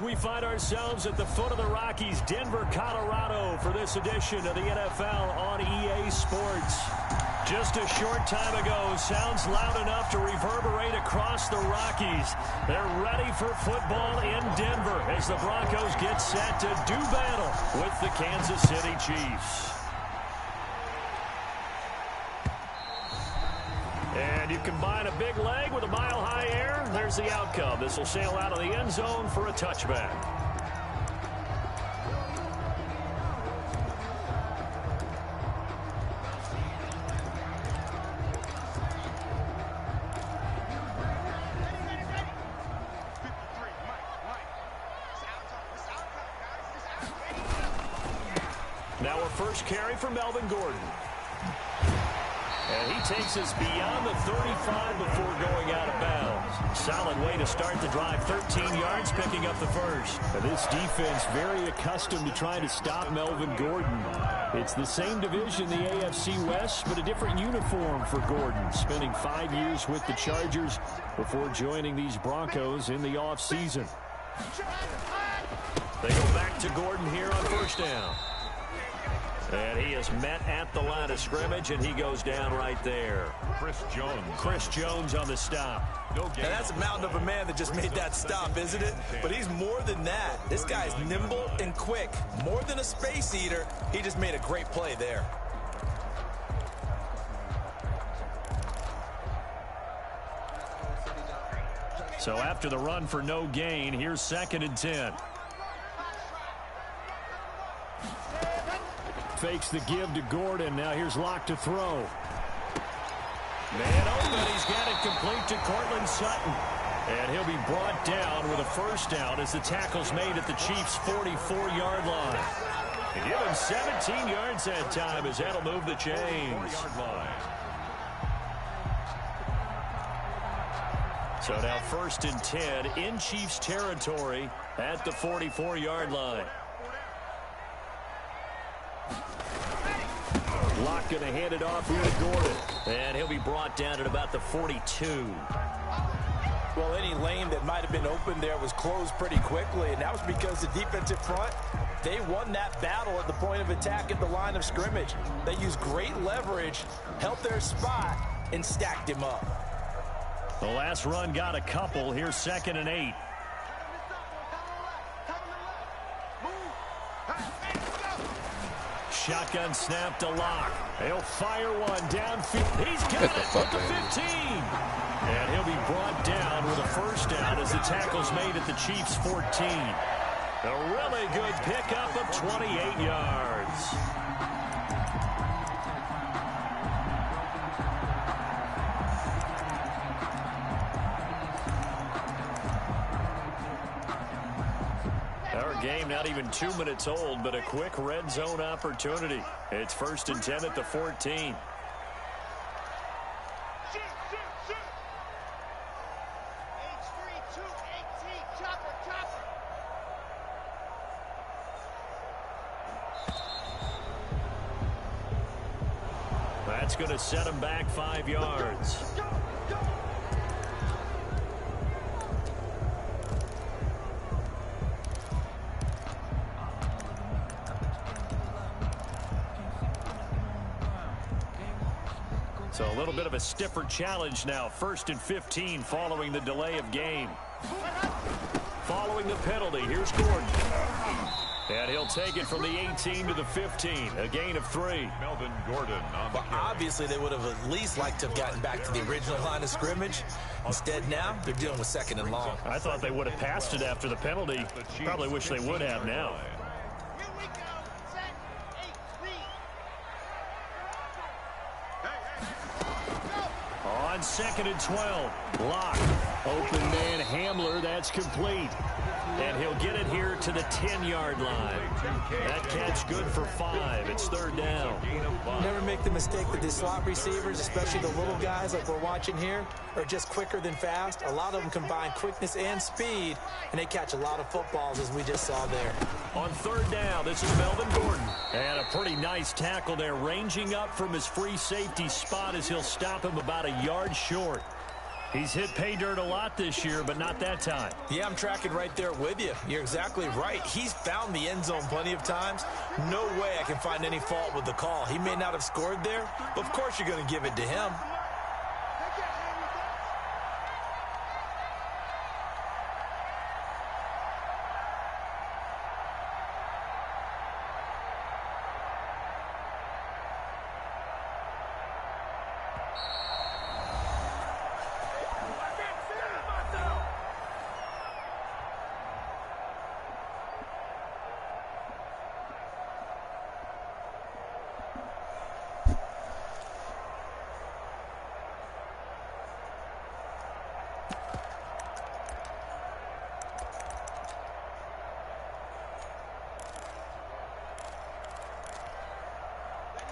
We find ourselves at the foot of the Rockies, Denver, Colorado, for this edition of the NFL on EA Sports. Just a short time ago, sounds loud enough to reverberate across the Rockies. They're ready for football in Denver as the Broncos get set to do battle with the Kansas City Chiefs. And you combine a big leg with a mile-high air, there's the outcome. This will sail out of the end zone for a touchback. Now a first carry for Melvin Gordon. And he takes us beyond the 35 before going out of bounds. Solid way to start the drive. 13 yards, picking up the first. And this defense very accustomed to trying to stop Melvin Gordon. It's the same division, the AFC West, but a different uniform for Gordon. Spending 5 years with the Chargers before joining these Broncos in the offseason. They go back to Gordon here on first down. And he is met at the line of scrimmage, and he goes down right there. Chris Jones on the stop. Now that's a mountain of a man that just made that stop, isn't it? But he's more than that. This guy's nimble and quick. More than a space eater, he just made a great play there. So after the run for no gain, here's 2nd and 10. Fakes the give to Gordon. Now here's Locke to throw. Man open. He's got it complete to Cortland Sutton. And he'll be brought down with a first down as the tackle's made at the Chiefs' 44-yard line. And give him 17 yards that time as that'll move the chains. So now 1st and 10 in Chiefs territory at the 44-yard line. Locke going to hand it off here to Gordon. And he'll be brought down at about the 42. Well, any lane that might have been open there was closed pretty quickly, and that was because the defensive front, they won that battle at the point of attack at the line of scrimmage. They used great leverage, held their spot, and stacked him up. The last run got a couple. Here's 2nd and 8. Shotgun snap to Locke. He'll fire one downfield. He's got it at the 15. And he'll be brought down with a first down as the tackle's made at the Chiefs' 14. A really good pickup of 28 yards. Game not even 2 minutes old, but a quick red zone opportunity. It's 1st and 10 at the 14. That's going to set him back 5 yards. So a little bit of a stiffer challenge now. 1st and 15 following the delay of game. Following the penalty, here's Gordon. And he'll take it from the 18 to the 15. A gain of 3. Melvin Gordon on the carry. Obviously, they would have at least liked to have gotten back to the original line of scrimmage. Instead, now, they're dealing with 2nd and long. I thought they would have passed it after the penalty. Probably wish they would have now. On 2nd and 12, Locke. Open man Hamler, that's complete. And he'll get it here to the 10-yard line. That catch good for 5. It's 3rd down. Never make the mistake that the slot receivers, especially the little guys like we're watching here, are just quicker than fast. A lot of them combine quickness and speed, and they catch a lot of footballs, as we just saw there. On 3rd down, this is Melvin Gordon. And a pretty nice tackle there, ranging up from his free safety spot as he'll stop him about a yard short. He's hit pay dirt a lot this year, but not that time. Yeah, I'm tracking right there with you. You're exactly right. He's found the end zone plenty of times. No way I can find any fault with the call. He may not have scored there, but of course you're going to give it to him.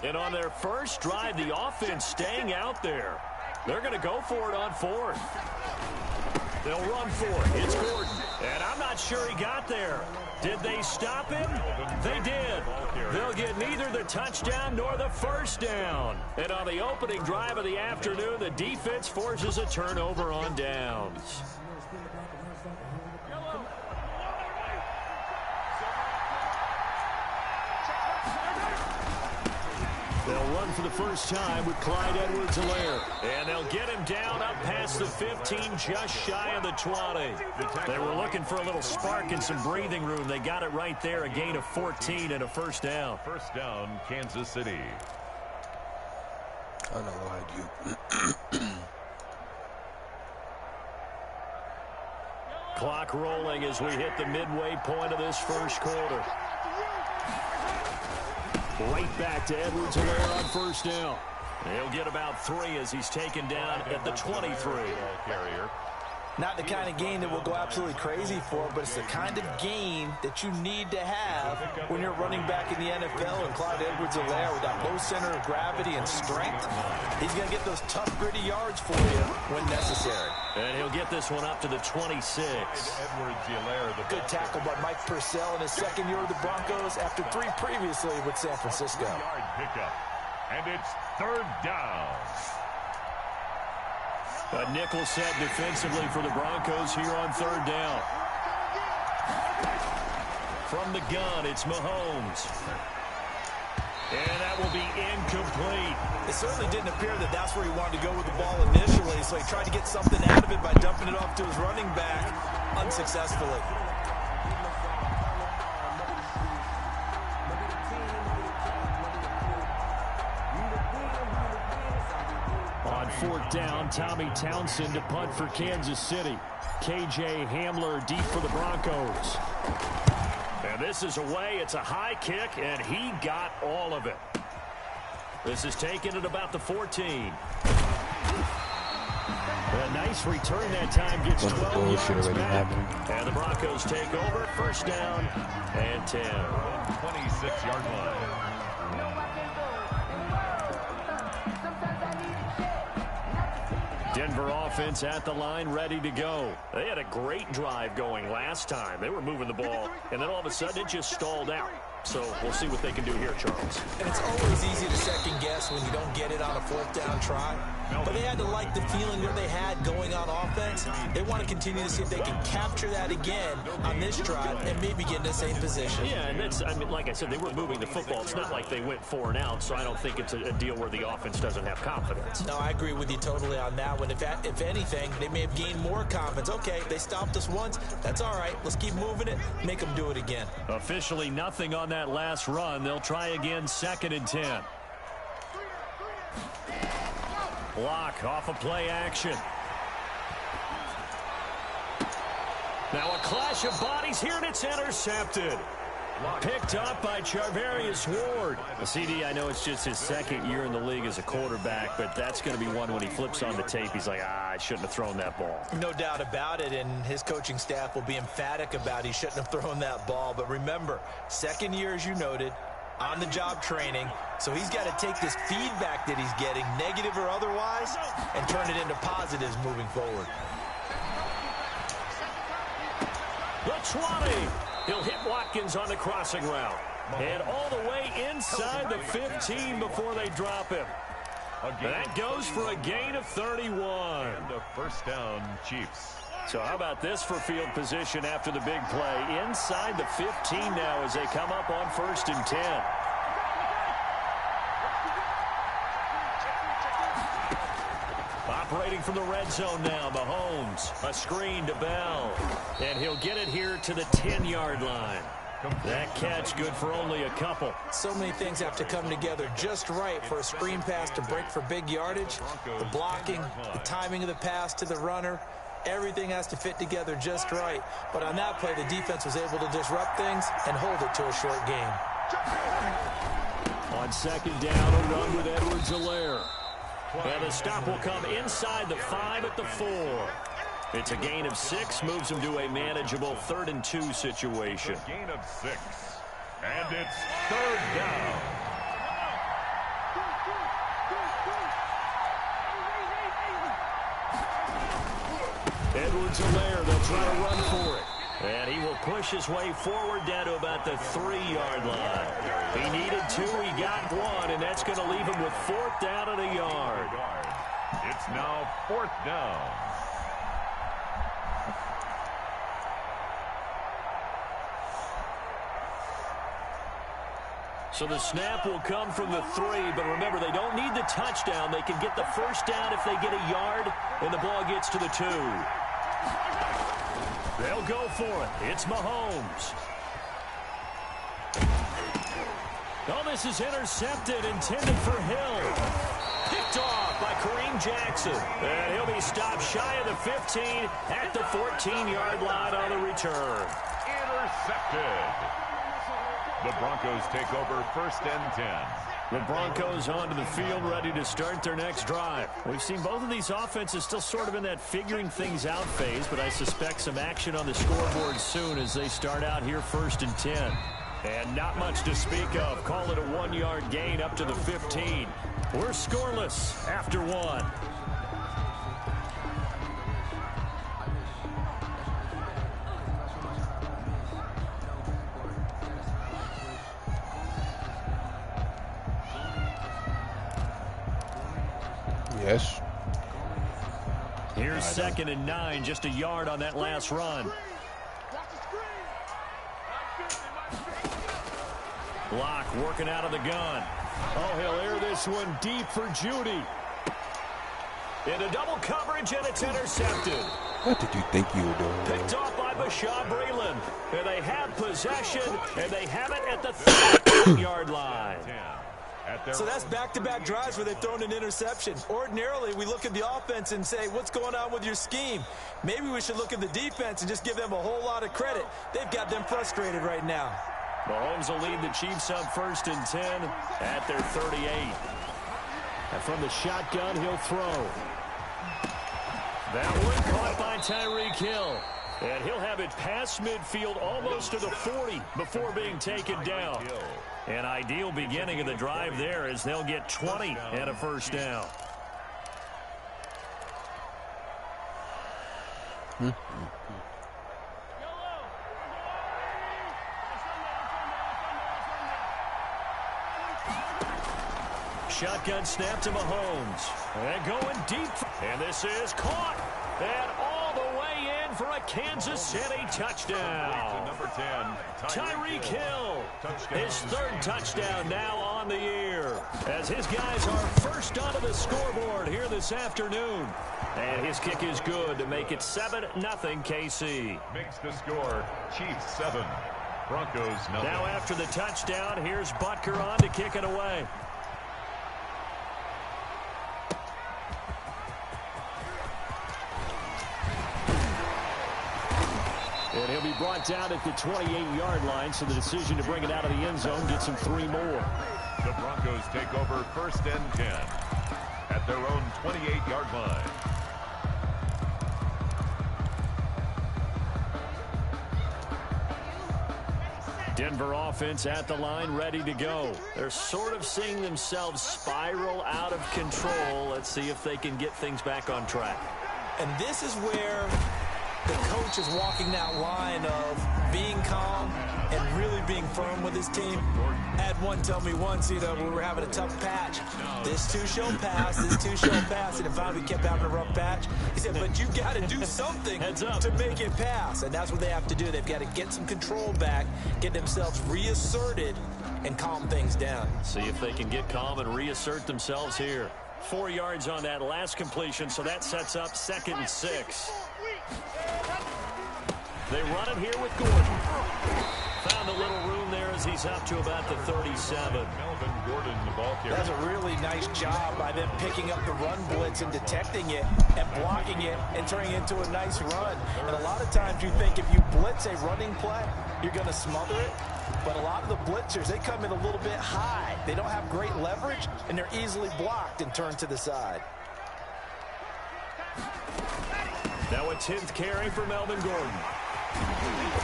And on their first drive, the offense staying out there. They're going to go for it on fourth. They'll run for it. It's Gordon. And I'm not sure he got there. Did they stop him? They did. They'll get neither the touchdown nor the first down. And on the opening drive of the afternoon, the defense forces a turnover on downs. They'll run for the first time with Clyde Edwards-Helaire. And they'll get him down up past the 15, just shy of the 20. They were looking for a little spark and some breathing room. They got it right there, a gain of 14 and a first down. First down, Kansas City. Clock rolling as we hit the midway point of this first quarter. Right back to Edwards-Helaire on first down. He'll get about 3 as he's taken down at the 23. Not the kind of gain that we'll go absolutely crazy for, but it's the kind of gain that you need to have when you're running back in the NFL. And Clyde Edwards-Helaire, with that low center of gravity and strength, he's going to get those tough, gritty yards for you when necessary. And he'll get this one up to the 26. Good tackle by Mike Purcell in his second year with the Broncos after 3 previously with San Francisco. And it's third down. A nickel set defensively for the Broncos here on third down. From the gun, it's Mahomes. And that will be incomplete. It certainly didn't appear that that's where he wanted to go with the ball initially, so he tried to get something out of it by dumping it off to his running back unsuccessfully. On fourth down, Tommy Townsend to punt for Kansas City. KJ Hamler deep for the Broncos. And this is away. It's a high kick, and he got all of it. This is taken at about the 14. A nice return that time, gets 12 yards back. And the Broncos take over, first down and 10. 26-yard line. Denver offense at the line, ready to go. They had a great drive going last time. They were moving the ball, and then all of a sudden it just stalled out. So we'll see what they can do here, Charles. And it's always easy to second guess when you don't get it on a fourth down try. But they had to like the feeling that they had going on offense. They want to continue to see if they can capture that again on this drive and maybe get in the same position. Yeah, and that's, I mean, like I said, they were moving the football. It's not like they went 4 and out, so I don't think it's a deal where the offense doesn't have confidence. No, I agree with you totally on that one. If anything, they may have gained more confidence. Okay, they stopped us once. That's all right. Let's keep moving it, make them do it again. Officially nothing on that last run. They'll try again, 2nd and 10. Block off of play action. Now a clash of bodies here, and it's intercepted. Picked up by Charvarius Ward. A CD, I know it's just his 2nd year in the league as a quarterback, but that's going to be one when he flips on the tape. He's like, I shouldn't have thrown that ball. No doubt about it, and his coaching staff will be emphatic about he shouldn't have thrown that ball. But remember, 2nd year, as you noted, on-the-job training, so he's got to take this feedback that he's getting, negative or otherwise, and turn it into positives moving forward. The 20. He'll hit Watkins on the crossing route. And all the way inside the 15 before they drop him. That goes for a gain of 31. And a first down, Chiefs. So how about this for field position after the big play? Inside the 15 now as they come up on 1st and 10. Operating from the red zone now, Mahomes. A screen to Bell. And he'll get it here to the 10-yard line. That catch good for only a couple. So many things have to come together just right for a screen pass to break for big yardage. The blocking, the timing of the pass to the runner, everything has to fit together just right. But on that play, the defense was able to disrupt things and hold it to a short game. On 2nd down, a run with Edwards-Helaire. And the stop will come inside the 5 at the 4. It's a gain of 6, moves him to a manageable 3rd and 2 situation. A gain of 6. And it's 3rd down. Edwards-Helaire, they'll try to run for it. And he will push his way forward down to about the 3-yard line. He needed 2, he got 1, and that's going to leave him with 4th down and a yard. It's now 4th down. So the snap will come from the 3, but remember, they don't need the touchdown. They can get the 1st down if they get a yard, and the ball gets to the 2. They'll go for it. It's Mahomes. Oh, this is intercepted, intended for Hill. Picked off by Kareem Jackson. And he'll be stopped shy of the 15 at the 14-yard line on the return. Intercepted. The Broncos take over 1st and 10. The Broncos onto the field, ready to start their next drive. We've seen both of these offenses still sort of in that figuring things out phase, but I suspect some action on the scoreboard soon as they start out here 1st and 10. And not much to speak of. Call it a 1-yard gain up to the 15. We're scoreless after 1. Yes. Here's 2nd and 9, just a yard on that last run. Block working out of the gun. Oh, he'll air this one deep for Judy. Into double coverage, and it's intercepted. What did you think you were doing? Picked off by Bashaud Breeland. And they have possession, and they have it at the 13-yard line. So that's back-to-back drives where they've thrown an interception. Ordinarily, we look at the offense and say, what's going on with your scheme? Maybe we should look at the defense and just give them a whole lot of credit. They've got them frustrated right now. Mahomes will lead the Chiefs up 1st and 10 at their 38. And from the shotgun, he'll throw. That one caught by Tyreek Hill. And he'll have it past midfield almost to the 40 before being taken down. An ideal beginning of the drive there as they'll get 20 and a 1st down. Shotgun snap to Mahomes. And going deep. And this is caught. And all the way in for a Kansas City touchdown. Number 10, Tyreek Hill. His 3rd touchdown now on the year. As his guys are first onto the scoreboard here this afternoon. And his kick is good to make it 7-0 KC. Makes the score Chiefs 7, Broncos 0. Now after the touchdown, here's Butker on to kick it away. And he'll be brought down at the 28-yard line, so the decision to bring it out of the end zone gets him 3 more. The Broncos take over 1st and 10 at their own 28-yard line. Denver offense at the line, ready to go. They're sort of seeing themselves spiral out of control. Let's see if they can get things back on track. And this is where the coach is walking that line of being calm, and really being firm with his team. I had one tell me once, we were having a tough patch. This too shall pass, this too shall pass. And finally we kept having a rough patch. He said, but you got to do something to make it pass. And that's what they have to do. They've got to get some control back, get themselves reasserted, and calm things down. See if they can get calm and reassert themselves here. 4 yards on that last completion, so that sets up 2nd and 6. They run it here with Gordon. Found a little room there as he's up to about the 37. Melvin Gordon, the ball carrier. That's a really nice job by them picking up the run blitz and detecting it and blocking it and turning it into a nice run. And a lot of times you think if you blitz a running play, you're going to smother it. But a lot of the blitzers, they come in a little bit high. They don't have great leverage, and they're easily blocked and turned to the side. Now a 10th carry for Melvin Gordon.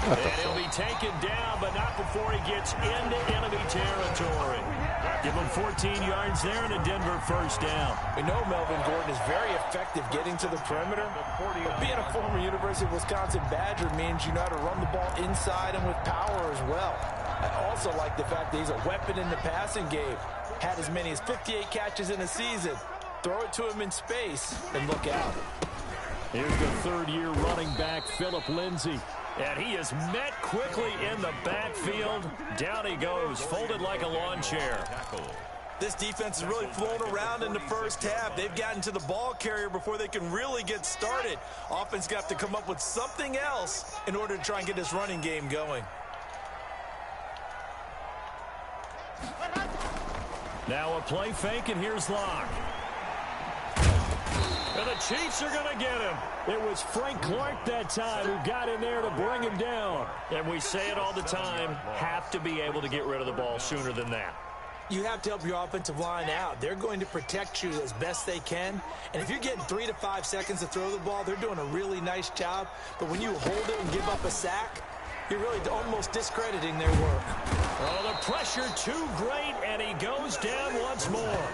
And he'll be taken down, but not before he gets into enemy territory. Give him 14 yards there and a Denver first down. We know Melvin Gordon is very effective getting to the perimeter. But being a former University of Wisconsin Badger means you know how to run the ball inside and with power as well. I also like the fact that he's a weapon in the passing game. Had as many as 58 catches in a season. Throw it to him in space and look out. Here's the 3rd-year running back, Phillip Lindsay. And he is met quickly in the backfield. Down he goes, folded like a lawn chair. This defense has really flown around in the first half. They've gotten to the ball carrier before they can really get started. Offense got to come up with something else in order to try and get this running game going. Now a play fake, and here's Locke. And the Chiefs are going to get him. It was Frank Clark that time who got in there to bring him down. And we say it all the time, have to be able to get rid of the ball sooner than that. You have to help your offensive line out. They're going to protect you as best they can. And if you're getting 3 to 5 seconds to throw the ball, they're doing a really nice job. But when you hold it and give up a sack, you're really almost discrediting their work. Oh, the pressure too great, and he goes down once more.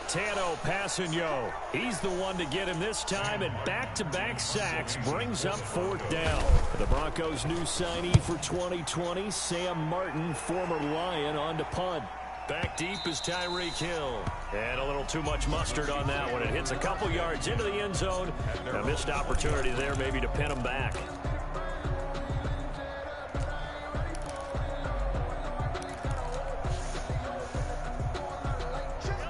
Tano Passanio. He's the one to get him this time, and back-to-back sacks brings up 4th down. The Broncos' new signee for 2020, Sam Martin, former Lion, on to punt. Back deep is Tyreek Hill. And a little too much mustard on that one. It hits a couple yards into the end zone. A missed opportunity there maybe to pin him back.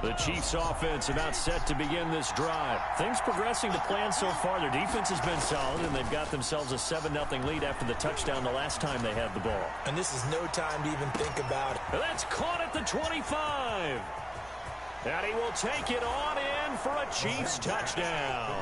The Chiefs offense about set to begin this drive. Things progressing to plan so far. Their defense has been solid, and they've got themselves a 7-0 lead after the touchdown the last time they had the ball. And this is no time to even think about it. And that's caught at the 25. And he will take it on in for a Chiefs touchdown.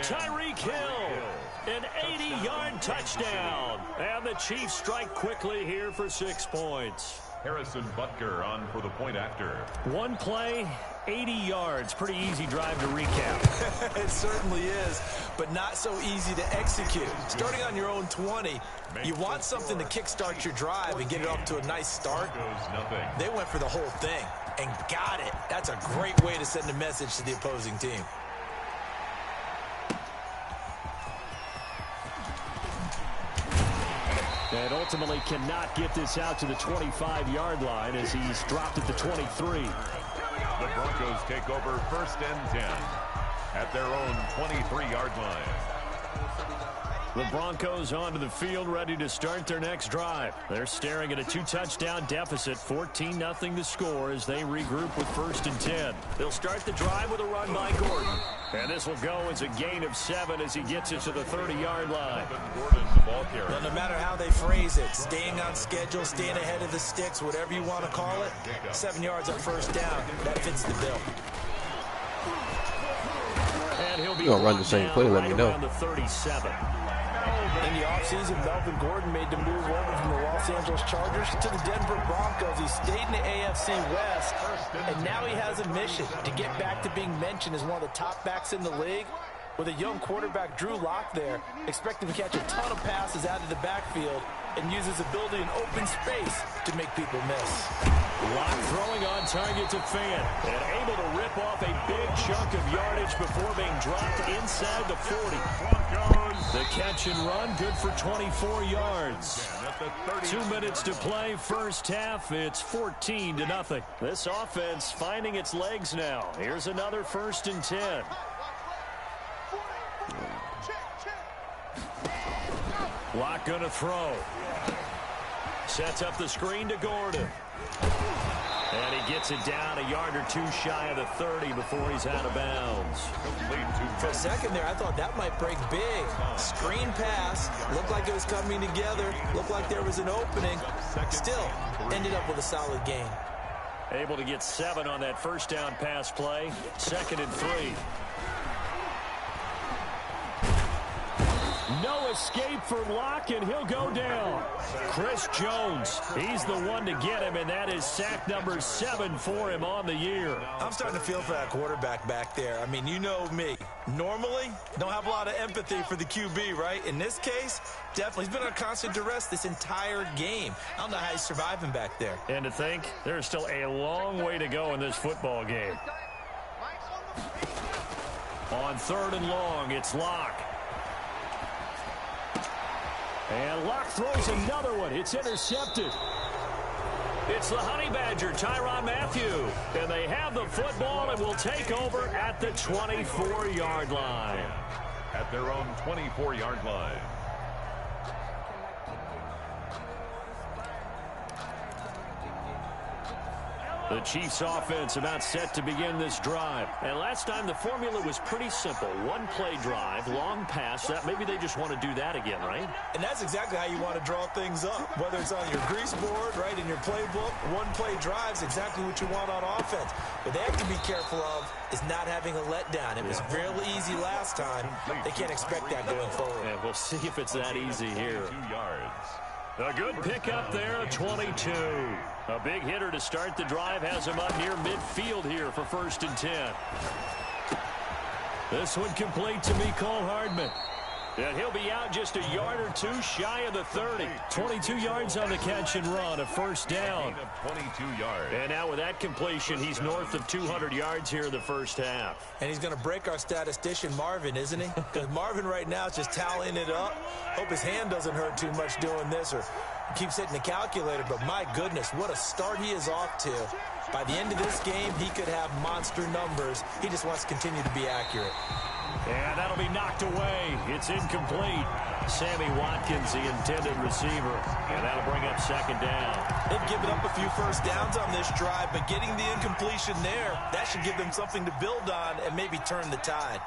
Tyreek Hill, an 80-yard touchdown. And the Chiefs strike quickly here for 6 points. Harrison Butker on for the point after. One play, 80 yards. Pretty easy drive to recap. It certainly is, but not so easy to execute. Starting on your own 20, you want something to kickstart your drive and get it off to a nice start. They went for the whole thing and got it. That's a great way to send a message to the opposing team. And ultimately cannot get this out to the 25-yard line as he's dropped at the 23. The Broncos take over 1st and 10 at their own 23-yard line. The Broncos onto the field, ready to start their next drive. They're staring at a 2-touchdown deficit, 14-0 to score as they regroup with 1st and 10. They'll start the drive with a run by Gordon. And this will go as a gain of 7 as he gets it to the 30-yard line. Well, no matter how they phrase it, staying on schedule, staying ahead of the sticks, whatever you want to call it, 7 yards on 1st down, that fits the bill. And he'll be gonna run the same play, let me know. around the 37. In the offseason, Melvin Gordon made the move over from the Los Angeles Chargers to the Denver Broncos. He stayed in the AFC West, and now he has a mission to get back to being mentioned as one of the top backs in the league. With a young quarterback, Drew Lock, there, expect him to catch a ton of passes out of the backfield and use his ability in open space to make people miss. Lock throwing on target to Fant, and able to rip off a big chunk of yardage before being dropped inside the 40. Broncos The catch and run, good for 24 yards. 2 minutes to play, first half. It's 14-0. This offense finding its legs now. Here's another 1st and 10. Lock gonna throw. Sets up the screen to Gordon. And he gets it down a yard or two shy of the 30 before he's out of bounds. For a second there, I thought that might break big. Screen pass. Looked like it was coming together. Looked like there was an opening. Still, ended up with a solid gain. Able to get 7 on that first down pass play. 2nd and 3. No escape for Locke, and he'll go down. Chris Jones, he's the one to get him, and that is sack number 7 for him on the year. I'm starting to feel for that quarterback back there. I mean, you know me. Normally, don't have a lot of empathy for the QB, right? In this case, definitely. He's been on constant duress this entire game. I don't know how he's surviving back there. And to think, there's still a long way to go in this football game. On 3rd and long, it's Locke. And Locke throws another one. It's intercepted. It's the Honey Badger, Tyrann Mathieu. And they have the football and will take over at the 24-yard line. At their own 24-yard line. The Chiefs offense about set to begin this drive. And last time the formula was pretty simple. 1-play drive, long pass. That maybe they just want to do that again, right? And that's exactly how you want to draw things up. Whether it's on your grease board, right, in your playbook, 1-play drive's exactly what you want on offense. What they have to be careful of is not having a letdown. It was really easy last time. They can't expect that going forward. And we'll see if it's that easy here. 2 yards. A good pickup there, 22. A big hitter to start the drive has him up near midfield here for 1st and 10. This one complete to Mecole Hardman. And he'll be out just a yard or two shy of the 30. 22 yards on the catch and run, a 1st down. 22 yards. And now with that completion, he's north of 200 yards here in the first half. And he's going to break our statistician Marvin, isn't he? Because Marvin right now is just tallying it up. Hope his hand doesn't hurt too much doing this or keeps hitting the calculator. But my goodness, what a start he is off to. By the end of this game, he could have monster numbers. He just wants to continue to be accurate. And that'll be knocked away. It's incomplete. Sammy Watkins, the intended receiver. And that'll bring up 2nd down. They've given up a few 1st downs on this drive, but getting the incompletion there, that should give them something to build on and maybe turn the tide.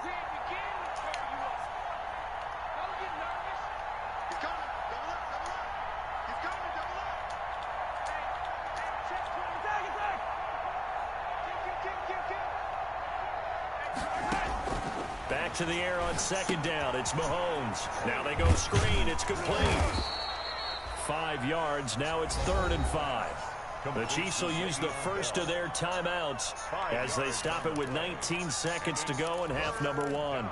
Back to the air on 2nd down. It's Mahomes. Now they go screen. It's complete. 5 yards. Now it's 3rd and 5. The Chiefs will use the first of their timeouts as they stop it with 19 seconds to go in half number 1.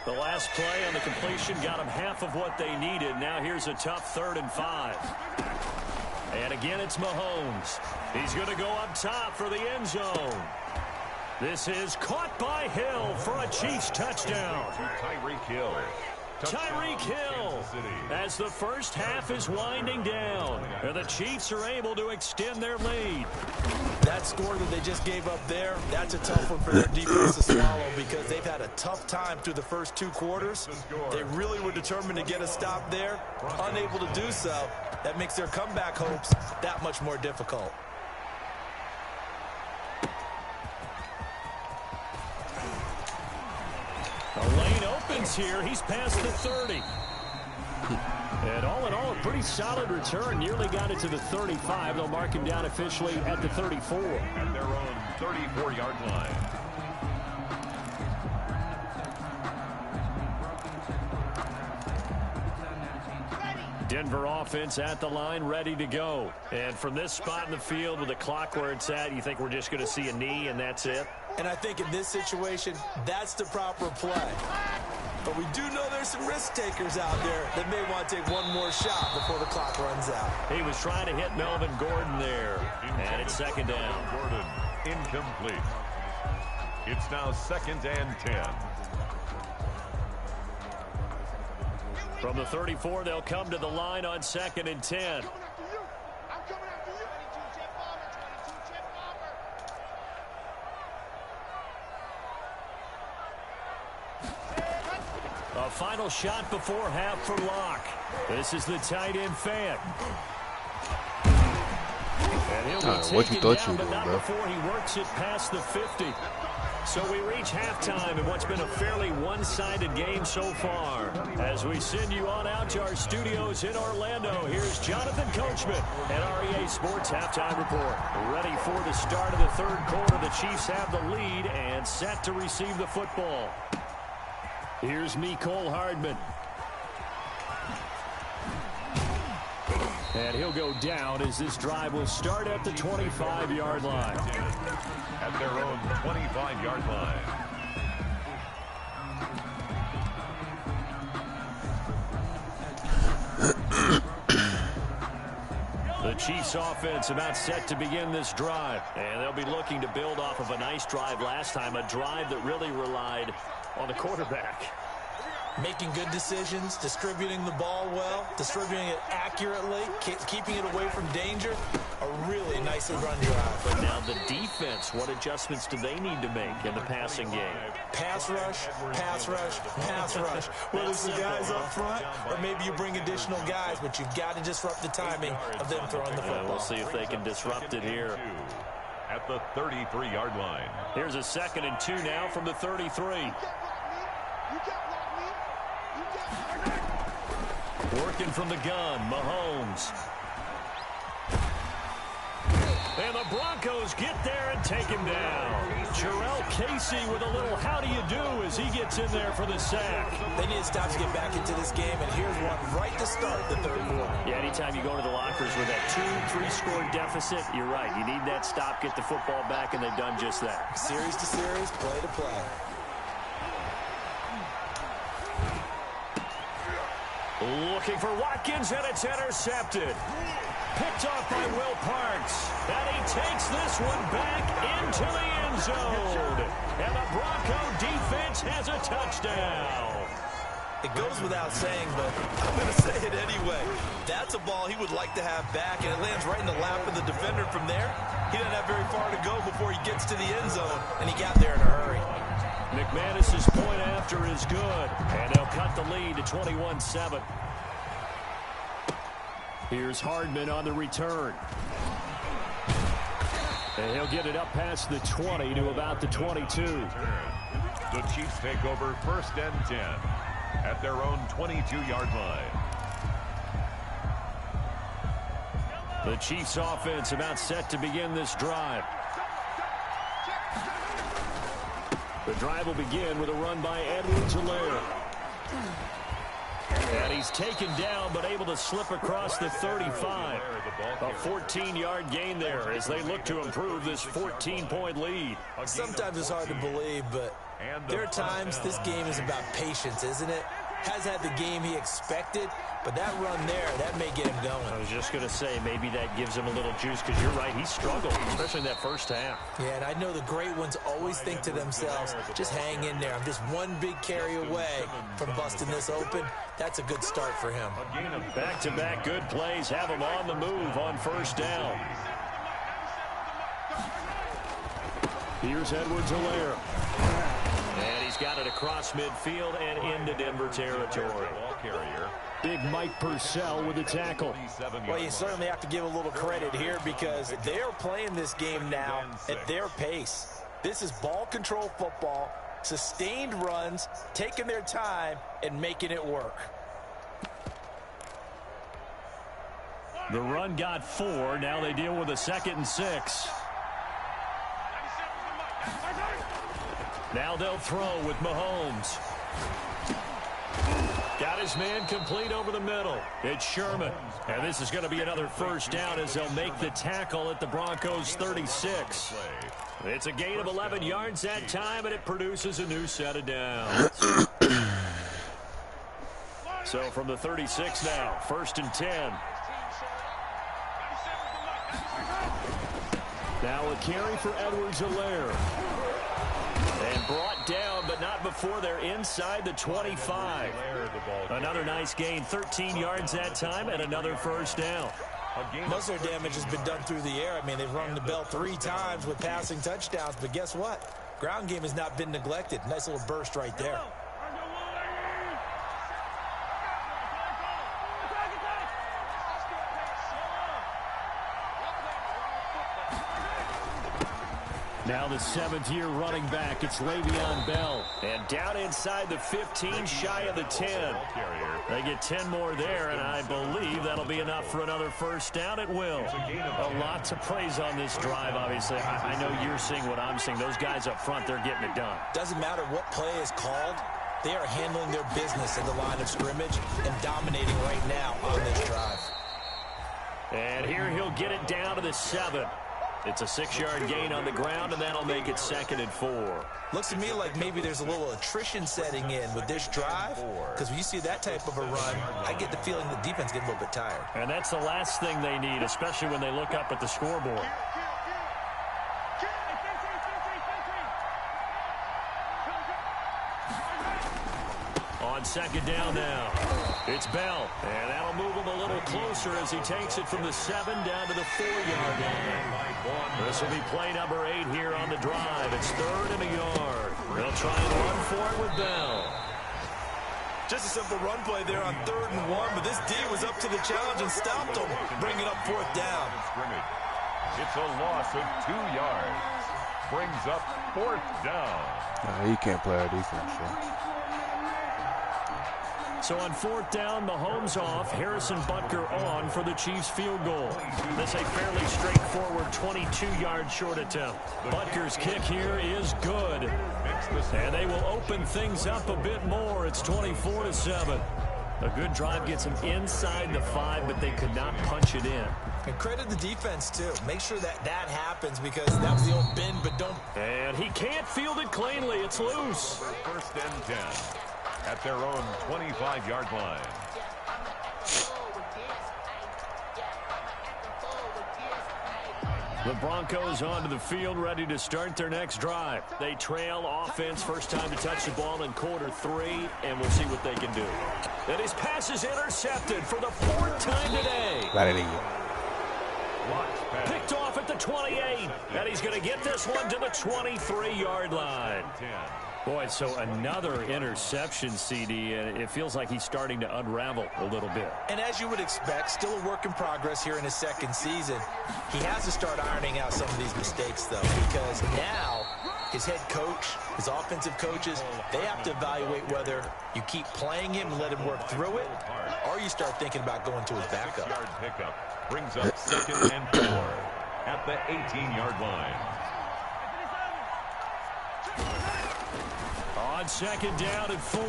The last play on the completion got them half of what they needed. Now here's a tough 3rd and 5. And again, it's Mahomes. He's going to go up top for the end zone. This is caught by Hill for a Chiefs touchdown. Tyreek Hill. Tyreek Hill as the first half is winding down. And the Chiefs are able to extend their lead. That score that they just gave up there, that's a tough one for their defense to swallow because they've had a tough time through the first 2 quarters. They really were determined to get a stop there, unable to do so. That makes their comeback hopes that much more difficult. The lane opens here. He's past the 30. And all in all, a pretty solid return. Nearly got it to the 35. They'll mark him down officially at the 34. At their own 34-yard line. Denver offense at the line, ready to go. And from this spot in the field with the clock where it's at, you think we're just going to see a knee and that's it? And I think in this situation, that's the proper play. But we do know there's some risk takers out there that may want to take one more shot before the clock runs out. He was trying to hit Melvin Gordon there. And it's second down. Gordon, incomplete. It's now 2nd and 10. From the 34, they'll come to the line on 2nd and 10. A final shot before half for Locke. This is the tight end fan. And he'll be taken down, but not before he works it past the 50. So we reach halftime in what's been a fairly one-sided game so far. As we send you on out to our studios in Orlando, here's Jonathan Coachman at REA Sports Halftime Report. Ready for the start of the third quarter. The Chiefs have the lead and set to receive the football. Here's Mecole Hardman. And he'll go down as this drive will start at the 25-yard line. At their own 25-yard line. The Chiefs offense about set to begin this drive. And they'll be looking to build off of a nice drive last time, a drive that really relied on the quarterback. Making good decisions, distributing the ball well, distributing it accurately, keeping it away from danger. A really nicely run drive. But now the defense, what adjustments do they need to make in the passing game? Pass rush, pass rush, pass rush. Whether it's the guys up front or maybe you bring additional guys, but you've got to disrupt the timing of them throwing the football. We'll see if they can disrupt it here. At the 33-yard line. Here's a 2nd and 2 now from the 33. Working from the gun, Mahomes. And the Broncos get there and take him down. Jarrell Casey with a little how do you do as he gets in there for the sack. They need to stop to get back into this game, and here's one right to start the third quarter. Yeah, anytime you go to the lockers with that 2-3 score deficit, you're right. You need that stop, get the football back, and they've done just that. Series to series, play to play. Looking for Watkins, and it's intercepted. Picked off by Will Parks. And he takes this one back into the end zone. And the Bronco defense has a touchdown. It goes without saying, but I'm going to say it anyway. That's a ball he would like to have back, and it lands right in the lap of the defender from there. He doesn't have very far to go before he gets to the end zone, and he got there in a hurry. McManus's point after is good, and they'll cut the lead to 21-7. Here's Hardman on the return. And he'll get it up past the 20 to about the 22. The Chiefs take over 1st and 10 at their own 22-yard line. The Chiefs offense about set to begin this drive. The drive will begin with a run by Edwards-Helaire. And he's taken down, but able to slip across the 35. A 14-yard gain there as they look to improve this 14-point lead. Sometimes it's hard to believe, but there are times this game is about patience, isn't it? Has had the game he expected, but that run there, that may get him going. I was just going to say, maybe that gives him a little juice, because you're right, he struggled, especially in that first half. Yeah, and I know the great ones always think to themselves, just hang in there. I'm just one big carry away from busting this open. That's a good start for him. Back-to-back good plays have him on the move on first down. Here's Edwards-Helaire. And he's got it across midfield and into Denver territory. Big Mike Purcell with the tackle. Well, you certainly have to give a little credit here because they're playing this game now at their pace. This is ball control football, sustained runs, taking their time, and making it work. The run got 4. Now they deal with a 2nd and 6. Now they'll throw with Mahomes. Got his man complete over the middle. It's Sherman. And this is going to be another first down as they'll make the tackle at the Broncos 36. It's a gain of 11 yards that time, and it produces a new set of downs. So from the 36 now, 1st and 10. Now a carry for Edwards-Helaire. And brought down, but not before they're inside the 25. Another nice gain, 13 yards that time, and another first down. Most of their damage has been done through the air. I mean, they've rung the bell 3 times with passing touchdowns, but guess what? Ground game has not been neglected. Nice little burst right there. Now the 7th-year running back, it's Le'Veon Bell. And down inside the 15, shy of the 10. They get 10 more there, and I believe that'll be enough for another first down. It will. A lot to praise on this drive, obviously. I know you're seeing what I'm seeing. Those guys up front, they're getting it done. Doesn't matter what play is called. They are handling their business at the line of scrimmage and dominating right now on this drive. And here he'll get it down to the 7. It's a 6-yard gain on the ground, and that'll make it 2nd and 4. Looks to me like maybe there's a little attrition setting in with this drive, because when you see that type of a run, I get the feeling the defense gets a little bit tired. And that's the last thing they need, especially when they look up at the scoreboard. On 2nd down now, it's Bell, and that'll move him a little closer as he takes it from the 7 down to the 4-yard line. This will be play number 8 here on the drive. It's 3rd and a yard. They'll try and run for it with Bell. Just a simple run play there on 3rd and 1, but this D was up to the challenge and stopped him, bringing up 4th down. It's a loss of 2 yards. Brings up 4th down. Nah, he can't play our defense, so. So on 4th down, Mahomes off, Harrison Butker on for the Chiefs field goal. This a fairly straightforward 22-yard short attempt. Butker's kick here is good. And they will open things up a bit more. It's 24-7. A good drive gets them inside the 5, but they could not punch it in. And credit the defense, too. Make sure that happens, because that was the old bend, but don't. And he can't field it cleanly. It's loose. 1st and 10. At their own 25-yard line. The Broncos onto the field, ready to start their next drive. They trail offense, first time to touch the ball in quarter 3, and we'll see what they can do. And his pass is intercepted for the 4th time today. Picked off at the 28, and he's going to get this one to the 23-yard line. Boy, so another interception, CD, and it feels like he's starting to unravel a little bit. And as you would expect, still a work in progress here in his 2nd season. He has to start ironing out some of these mistakes, though, because now his head coach, his offensive coaches, they have to evaluate whether you keep playing him and let him work through it, or you start thinking about going to his backup. 6-yard pickup brings up 2nd and 4 at the 18-yard line. On 2nd down and 4,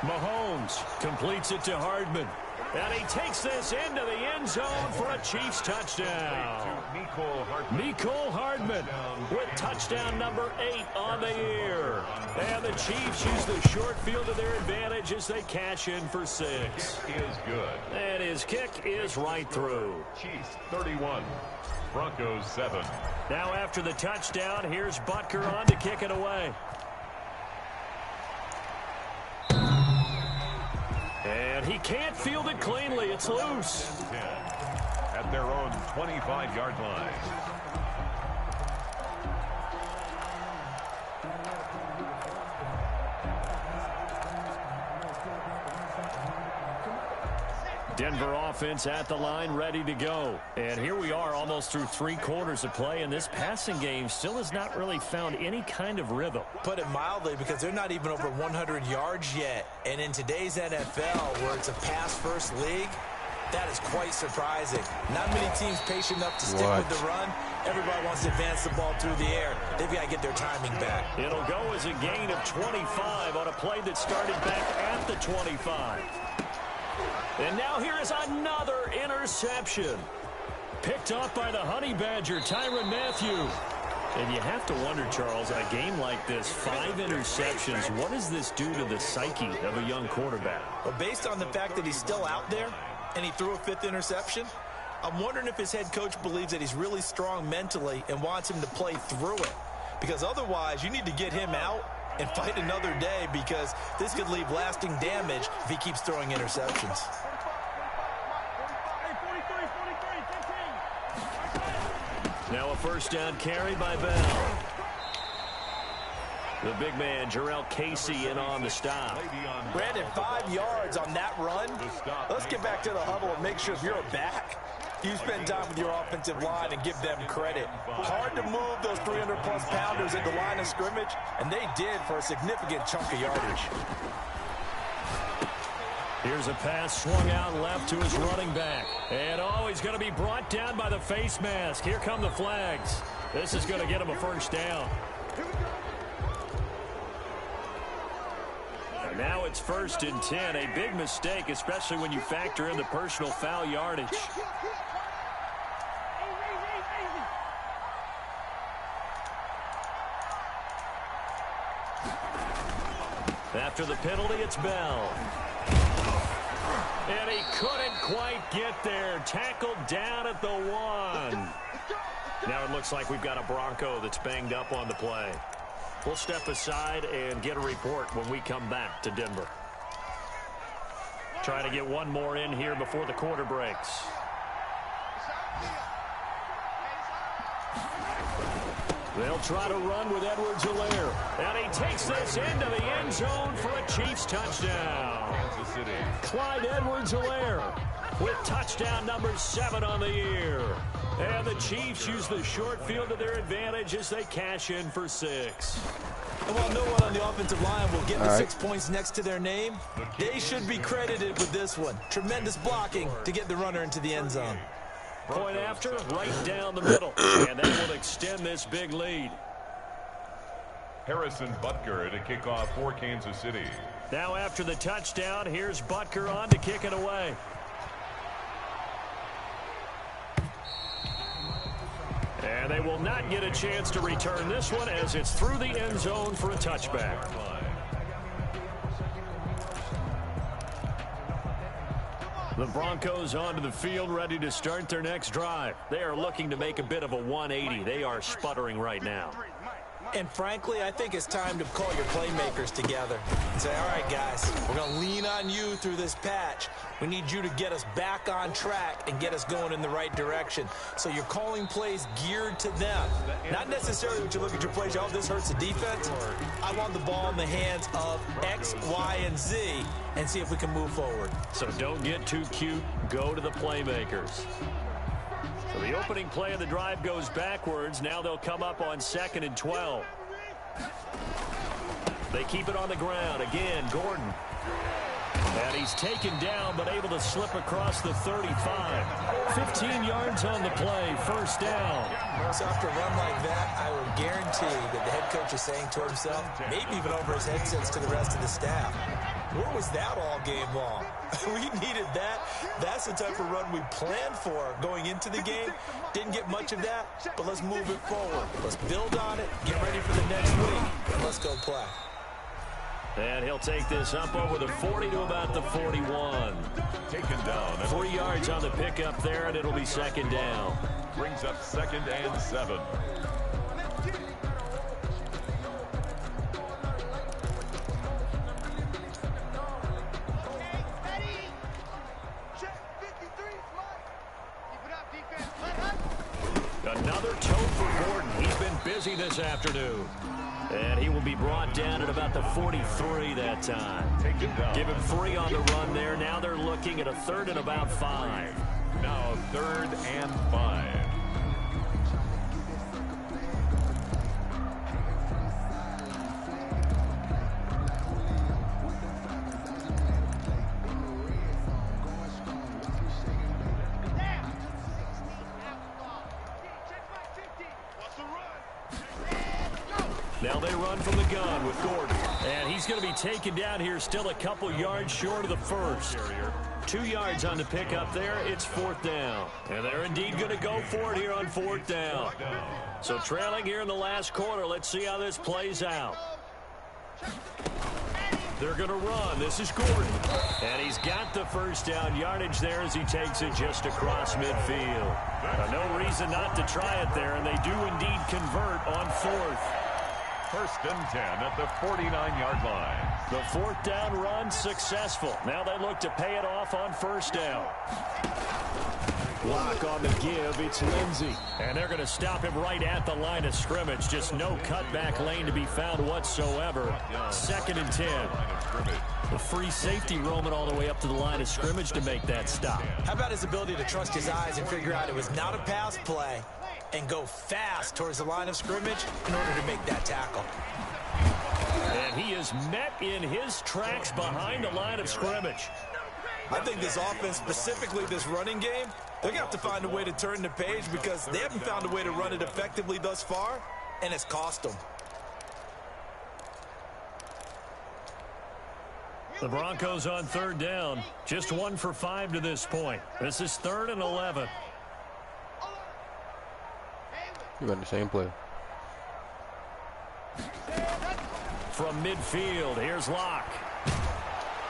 Mahomes completes it to Hardman. And he takes this into the end zone for a Chiefs touchdown. Mecole Hardman with touchdown number 8 on the year. And the Chiefs use the short field to their advantage as they cash in for 6. Is good. And his kick is right through. Chiefs 31, Broncos 7. Now after the touchdown, here's Butker on to kick it away. And he can't field it cleanly. It's loose. 10 at their own 25-yard line. Denver offense at the line, ready to go. And here we are almost through 3 quarters of play, and this passing game still has not really found any kind of rhythm. Put it mildly, because they're not even over 100 yards yet. And in today's NFL, where it's a pass-first league, That is quite surprising. Not many teams patient enough to stick with the run. Everybody wants to advance the ball through the air. They've got to get their timing back. It'll go as a gain of 25 on a play that started back at the 25. And now here is another interception. Picked off by the Honey Badger, Tyrann Mathieu. And you have to wonder, Charles, a game like this, 5 interceptions, what does this do to the psyche of a young quarterback? Well, based on the fact that he's still out there and he threw a 5th interception, I'm wondering if his head coach believes that he's really strong mentally and wants him to play through it. Because otherwise, you need to get him out and fight another day, because this could leave lasting damage if he keeps throwing interceptions. Now a first down carry by Bell. The big man, Jarrell Casey, in on the stop. Brandon, 5 yards on that run. Let's get back to the huddle and make sure if you're a back, you spend time with your offensive line and give them credit. Hard to move those 300-plus pounders at the line of scrimmage, and they did for a significant chunk of yardage. Here's a pass swung out left to his running back. And he's going to be brought down by the face mask. Here come the flags. This is going to get him a first down. And now it's 1st and 10. A big mistake, especially when you factor in the personal foul yardage. After the penalty, it's Bell. And he couldn't quite get there. Tackled down at the 1. Now it looks like we've got a Bronco that's banged up on the play. We'll step aside and get a report when we come back to Denver. Trying to get one more in here before the quarter breaks. They'll try to run with Edwards-Helaire. And he takes this into the end zone for a Chiefs touchdown. Clyde Edwards-Helaire with touchdown number 7 on the year. And the Chiefs use the short field to their advantage as they cash in for 6. And while no one on the offensive line will get the 6 points next to their name, they should be credited with this one. Tremendous blocking to get the runner into the end zone. Point after, right down the middle. And that will extend this big lead. Harrison Butker to kick off for Kansas City. Now after the touchdown, here's Butker on to kick it away. And they will not get a chance to return this one as it's through the end zone for a touchback. The Broncos onto the field, ready to start their next drive. They are looking to make a bit of a 180. They are sputtering right now. And frankly, I think it's time to call your playmakers together and say, all right, guys, we're going to lean on you through this patch. We need you to get us back on track and get us going in the right direction. So you're calling plays geared to them. Not necessarily when you look at your plays, oh, this hurts the defense. I want the ball in the hands of X, Y, and Z and see if we can move forward. So don't get too cute. Go to the playmakers. So the opening play of the drive goes backwards. Now they'll come up on 2nd and 12. They keep it on the ground. Again, Gordon. And he's taken down, but able to slip across the 35. 15 yards on the play. First down. So after a run like that, I will guarantee that the head coach is saying to himself, maybe even over his headsets to the rest of the staff, where was that all game long? We needed that. That's the type of run we planned for going into the game. Didn't get much of that, but let's move it forward. Let's build on it, get ready for the next week, and let's go play. And he'll take this up over the 40 to about the 41. Taken down. 3 yards on the pickup there, and it'll be 2nd down. Brings up 2nd and 7. Another toe for Gordon. He's been busy this afternoon. And he will be brought down at about the 43 that time. Give him 3 on the run there. Now they're looking at a 3rd and about 5. Now 3rd and 5. Now they run from the gun with Gordon. And he's going to be taken down here, still a couple yards short of the first. 2 yards on the pickup there. It's 4th down. And they're indeed going to go for it here on 4th down. So trailing here in the last quarter. Let's see how this plays out. They're going to run. This is Gordon. And he's got the first down yardage there as he takes it just across midfield. No reason not to try it there, and they do indeed convert on 4th. 1st and 10 at the 49-yard line. The 4th down run successful. Now they look to pay it off on 1st down. Block on the give. It's Lindsey. And they're going to stop him right at the line of scrimmage. Just no cutback lane to be found whatsoever. 2nd and 10. The free safety roaming all the way up to the line of scrimmage to make that stop. How about his ability to trust his eyes and figure out it was not a pass play and go fast towards the line of scrimmage in order to make that tackle. And he is met in his tracks behind the line of scrimmage. I think this offense, specifically this running game, they're going to have to find a way to turn the page because they haven't found a way to run it effectively thus far, and it's cost them. The Broncos on 3rd down. Just 1 for 5 to this point. This is 3rd and 11. You got the same play. From midfield, here's Locke.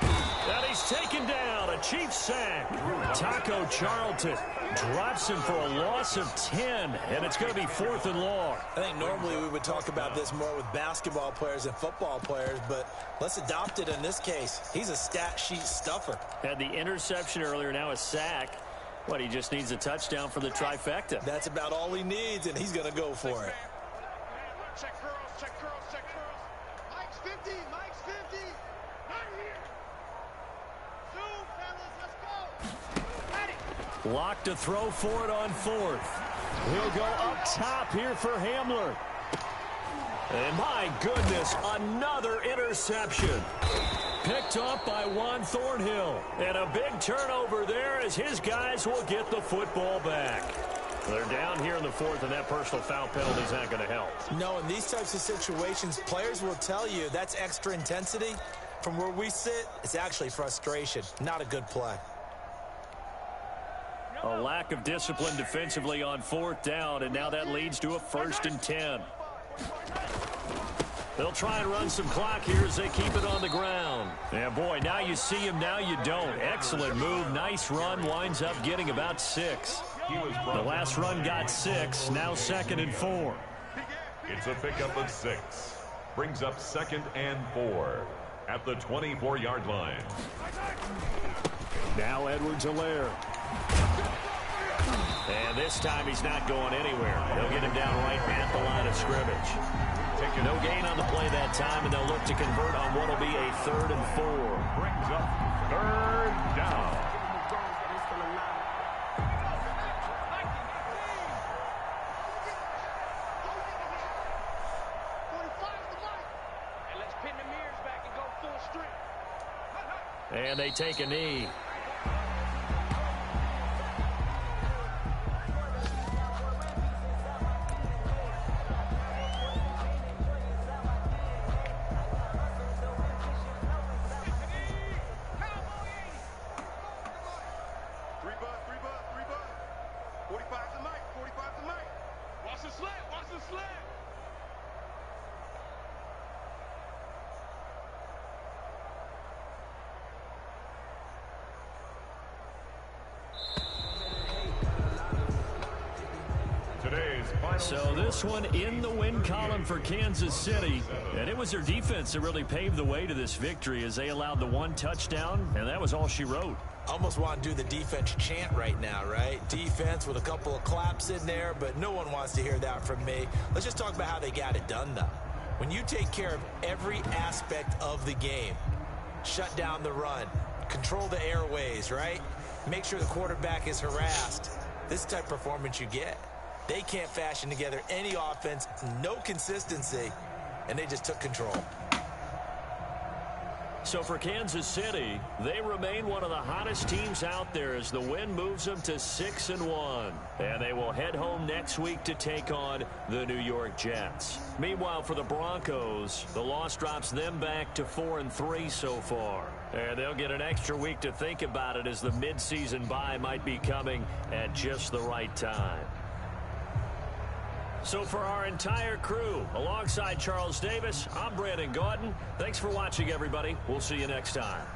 And he's taken down. A Chiefs sack. Taco Charlton drops him for a loss of 10. And it's going to be 4th and long. I think normally we would talk about this more with basketball players and football players, but let's adopt it in this case. He's a stat sheet stuffer. Had the interception earlier, now a sack. What, he just needs a touchdown for the trifecta. That's about all he needs, and he's going to go for it. Check girls, check girls, check girls. Mike's 50, Mike's 50. Right here. Zoom, fellas, let's go. Ready. Locked to throw for it on 4th. He'll go up top here for Hamler. And my goodness, another interception. Picked up by Juan Thornhill. And a big turnover there as his guys will get the football back. They're down here in the 4th, and that personal foul penalty is not going to help. No, in these types of situations, players will tell you that's extra intensity. From where we sit, it's actually frustration. Not a good play. A lack of discipline defensively on 4th down, and now that leads to a 1st and 10. They'll try and run some clock here as they keep it on the ground. Yeah, boy, now you see him, now you don't. Excellent move, nice run, winds up getting about 6. The last run got 6, now 2nd and 4. It's a pickup of 6. Brings up 2nd and 4 at the 24-yard line. Now Edwards-Helaire. And this time he's not going anywhere. They'll get him down right at the line of scrimmage. No gain on the play that time, and they'll look to convert on what will be a 3rd and 4. Brings up 3rd down. And they take a knee. So this one in the win column for Kansas City. And it was their defense that really paved the way to this victory as they allowed the 1 touchdown, and that was all she wrote. Almost want to do the defense chant right now, right? Defense with a couple of claps in there, but no one wants to hear that from me. Let's just talk about how they got it done, though. When you take care of every aspect of the game, shut down the run, control the airways, right? Make sure the quarterback is harassed. This type of performance you get. They can't fashion together any offense, no consistency, and they just took control. So for Kansas City, they remain one of the hottest teams out there as the win moves them to 6-1. And they will head home next week to take on the New York Jets. Meanwhile, for the Broncos, the loss drops them back to 4-3 so far. And they'll get an extra week to think about it as the midseason bye might be coming at just the right time. So for our entire crew, alongside Charles Davis, I'm Brandon Gaudin. Thanks for watching, everybody. We'll see you next time.